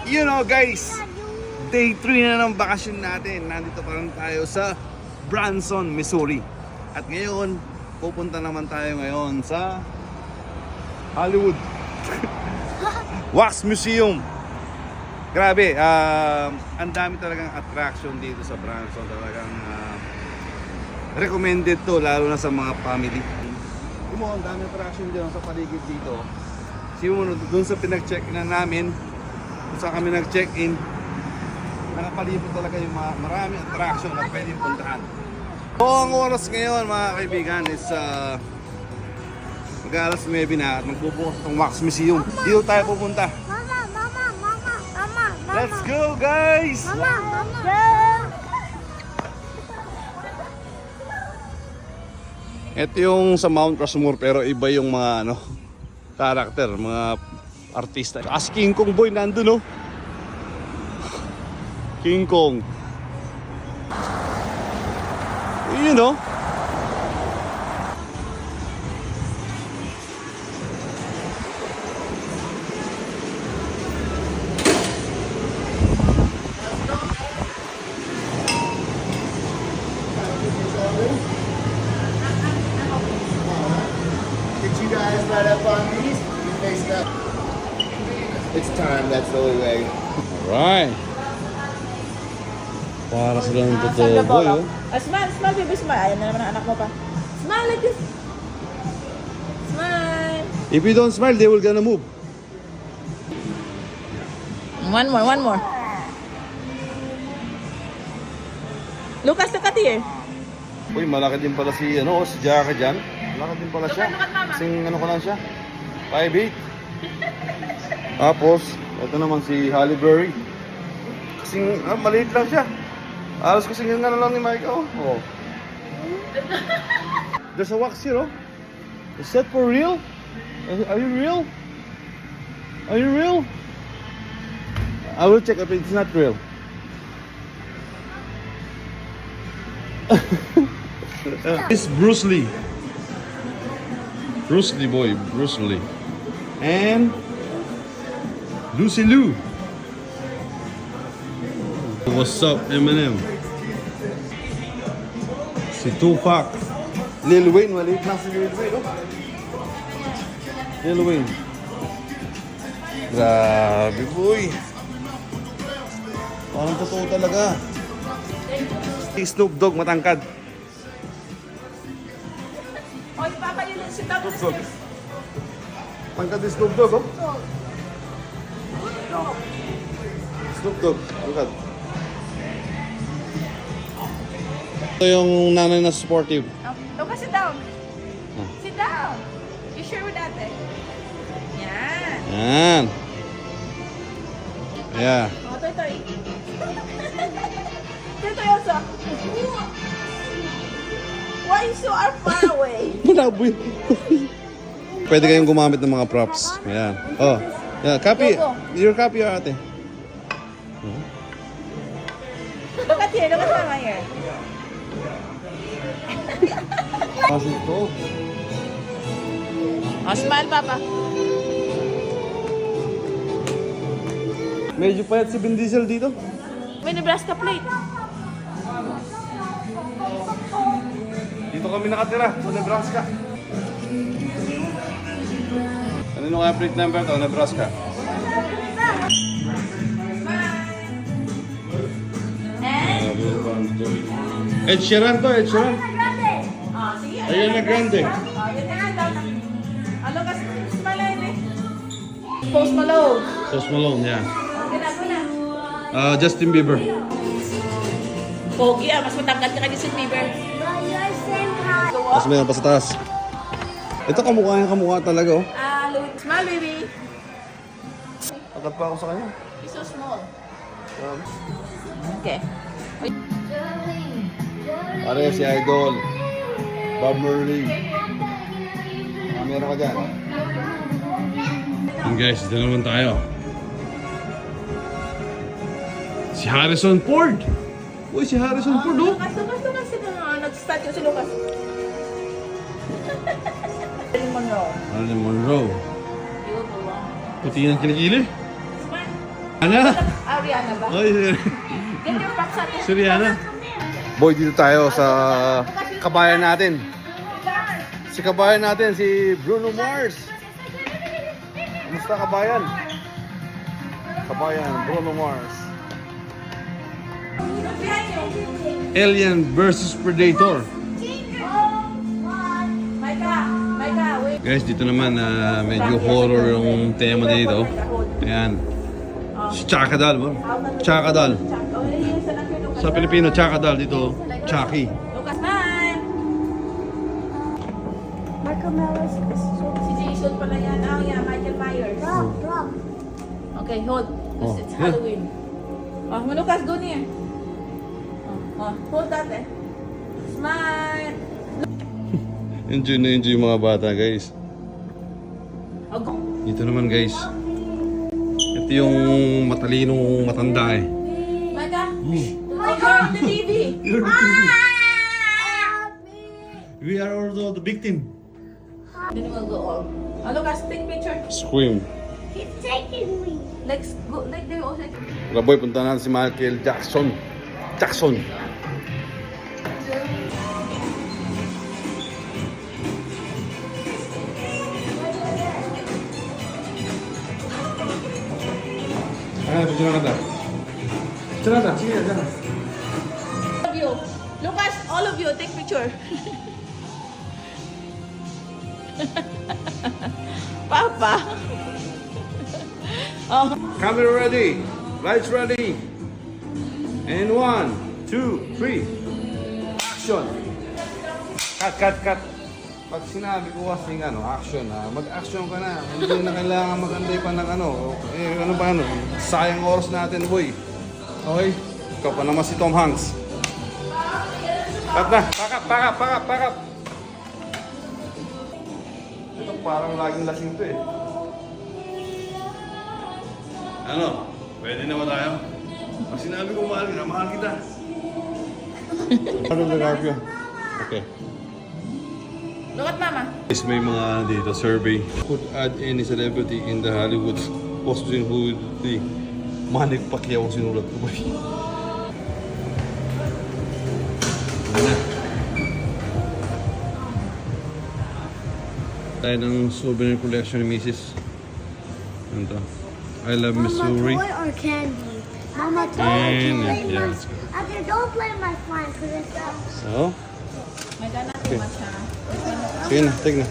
You know guys, day 3 na ng bakasyon natin. Nandito pa rin tayo sa Branson, Missouri. At ngayon, pupunta naman tayo ngayon sa Hollywood Wax Museum. Grabe, ang dami talagang attraction dito sa Branson. Talagang recommended to, lalo na sa mga family. Ang dami attraction dyan sa paligid dito. Simunod dun sa pinag-check-in na namin, kung saan kami nag-check-in, nakapalibot talaga yung maraming attraction na pwedeng puntahan. So, ang oras ngayon mga kaibigan is mag-alas 9 na at magbubukas itong Wax Museum. Dito tayo pupunta. Mama. Let's go guys! Mama. Ito yung sa Mount Rushmore pero iba yung mga karakter, mga artista. As King Kong boy nandun King Kong. You know. Did you guys let up on these? You faced up. It's time, that's the only way. Alright. Para silang totoo boy Smile, baby, smile. Ayan na naman ang anak mo pa. Smile like this. Smile. If you don't smile, they will gonna move. One more. Lucas, look at here. Uy, malaki din pala si Jacka dyan. Malaki din pala siya. Kasing ko lang siya. 5'8". Tapos, ito naman si Halle Berry. Kasing, maliit lang siya. Alas kasing yung lang ni Mike, oh. There's a wax here, oh. Is that for real? Are you real? Are you real? I will check if it's not real. It's Bruce Lee. Bruce Lee boy, Bruce Lee. And Lucy Liu. What's up, Eminem? Si Tupac. Lil Wayne, maliit lang si Lil Wayne, oh. Lil Wayne. Grabe boy. Parang totoo talaga. Si Snoop Dogg matangkad. Oy, papa, yun si Dogg. Tangkad ni Snoop Dogg, oh. Snoop Dogg, tangkad. Ito yung nanay na sportive. Lucas, sit down. Sit down. You sure with that, eh? Yan. Yan. Yeah. Oh, Toy. Toy also. Why you so far away? Malabo yun. Pwede kayong gumamit ng mga props. Ayan. Oh. Yeah, copy. Your copy, ate. Look at here. Look at mama here. Kasi ito. Oh, smile, papa. Medyo payat si Vin Diesel dito. May Nebraska plate. Dito kami nakatira sa Nebraska. Ano kaya plate number to? Nebraska. Ed Sheeran to, Ed Sheeran. Oh, sige. Ariana Grande. Oh, yun na nga daw. Ano kasi smile eh. Post Malone. Post Malone, yeah. Ginagawa na. Justin Bieber. Pogi mas matangkad ka kay Justin Bieber. Mas mayroon pa sa taas. Ito kamukha talaga, oh. Louis. Smile, baby. Agad pa ako sa kanya. He's so small. Okay. Pare si Idol. Bob Marley. Meron ka dyan. And guys, dito naman tayo. Si Harrison Ford. Uy, si Harrison Ford, oh. Lucas. Nag-start yun si Lucas. Marilyn Monroe. Marilyn Monroe. Beautiful. Puti ng kilikili. Smile. Ano? Ariana ba? Oy, Get your box sa atin. si Rihanna. Boy, dito tayo sa kabayan natin. Si kabayan natin, si Bruno Mars. Kumusta kabayan? Kabayan, Bruno Mars. Alien versus Predator. Micah, wait. Guys, dito naman medyo horror yung tema dito. Ayan. Si Chakadal, ba? Chakadal. Sa Pilipino, Chakadal. Dito, Chucky. Lucas, hi! Michael Myers is so Si Jason pala yan. Oh, yeah, Michael Myers. Rob. Okay, hold. Oh, It's yeah. Halloween. Oh, Lucas, go near. Hold that eh. Smile. Enjoy na enjoy yung mga bata, guys. Oh, go. Dito naman, guys. Ito yung matalinong matanda eh. Micah. Oh, you're on the TV. You're the TV. We are also the victim. Then we'll go all. Oh, Lucas, take picture. Scream. He's taking me. Let's go. Like they also. Raboy, punta natin si Michael Jackson. Jackson. Ah, video na kata. Sana na, sige na. All of you. Lucas, all of you, take picture. Papa. Oh. Camera ready. Lights ready. And 1, 2, 3. Action. Cut. Pag sinabi ko kasing action mag-action ka na. Hindi na kailangan magantay pa ng sayang oras natin, boy. Okay? Ikaw pa naman si Tom Hanks. Cut na. Pack up. Ito parang laging lasing to eh. Ano? Pwede na ba tayo? Pag sinabi ko mahal kita. Ano nag-argue? Okay. Look at mama. Guys, may mga dito survey. Could add any celebrity in the Hollywood posting who would be Manny Pacquiao ang sinulat ko ba? Ano? Tayo ng souvenir collection ni Mrs. Ano to? I love Missouri. Mama, toy or candy? Mama, toy or And, candy? yeah. Okay, don't play my phone because it's So, May gana too much ha. sige na, tignan.